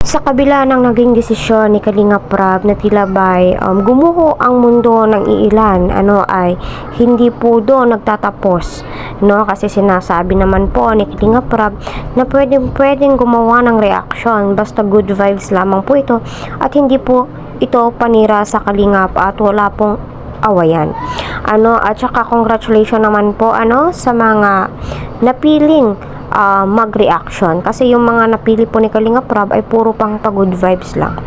Sa kabila ng naging desisyon ni Kalinga Prab na tila ba'y gumuho ang mundo ng iilan, ay hindi po doon nagtatapos, no? Kasi sinasabi naman po ni Kalinga Prab na pwedeng gumawa ng reaction, basta good vibes lamang po ito at hindi po ito panira sa Kalingap at wala pong awayan. At saka congratulations naman po sa mga napiling mag-reaction, kasi yung mga napili po ni Kalinga Prab ay puro pang good vibes lang.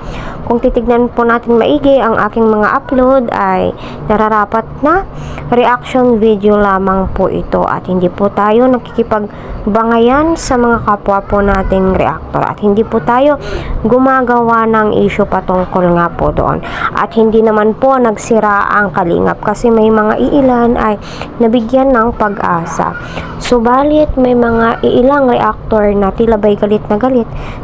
Kung titignan po natin maigi ang aking mga upload ay nararapat na reaction video lamang po ito at hindi po tayo nakikipagbangayan sa mga kapwa po nating reactor at hindi po tayo gumagawa ng issue patungkol nga po doon at hindi naman po nagsira ang Kalingap kasi may mga iilan ay nabigyan ng pag-asa. Subalit may mga ilang reactor na tila ba'y galit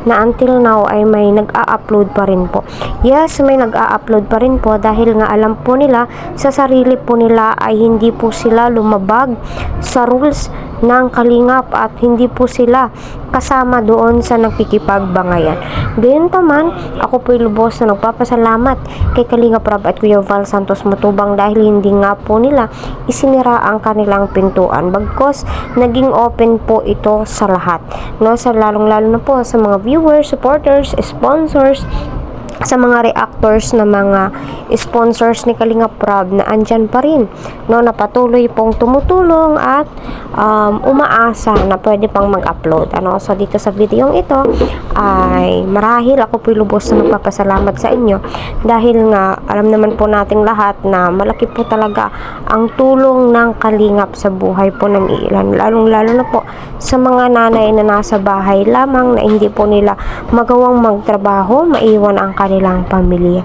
na until now ay may nag-a-upload pa rin po. Yes, may nag-a-upload pa rin po dahil nga alam po nila sa sarili po nila ay hindi po sila lumabag sa rules ng Kalingap at hindi po sila kasama doon sa nagkikipagbangayan. Gayunpaman, ako po'y lubos na nagpapasalamat kay Kalinga Prab at Kuya Val Santos Matubang dahil hindi nga po nila isinira ang kanilang pintuan bagkos naging open po ito sa lahat, no? Sa lalong-lalo na po sa mga viewers, supporters, sponsors, sa mga reactors na mga sponsors ni Kalinga Prab na andyan pa rin, no, na patuloy pong tumutulong at umaasa na pwede pang mag-upload. So dito sa videong ito ay marahil ako po lubos na magpapasalamat sa inyo dahil nga alam naman po nating lahat na malaki po talaga ang tulong ng Kalingap sa buhay po ng ilan, lalong-lalo na po sa mga nanay na nasa bahay lamang na hindi po nila magawang magtrabaho, maiwan ang kanilang pamilya.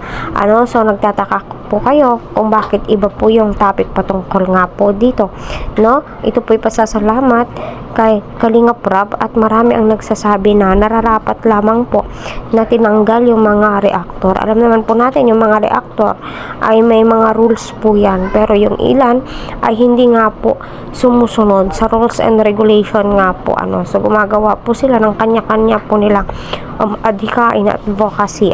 So nagtataka po kayo kung bakit iba po yung topic patungkol nga po dito, no? Ito po ipasasalamat kay Kalinga Prab at marami ang nagsasabi na nararapat lamang po na tinanggal yung mga reactor. Alam naman po natin yung mga reactor ay may mga rules po yan, pero yung ilan ay hindi nga po sumusunod sa rules and regulation nga po. So gumagawa po sila ng kanya-kanya po nilang adhikain at advocacy,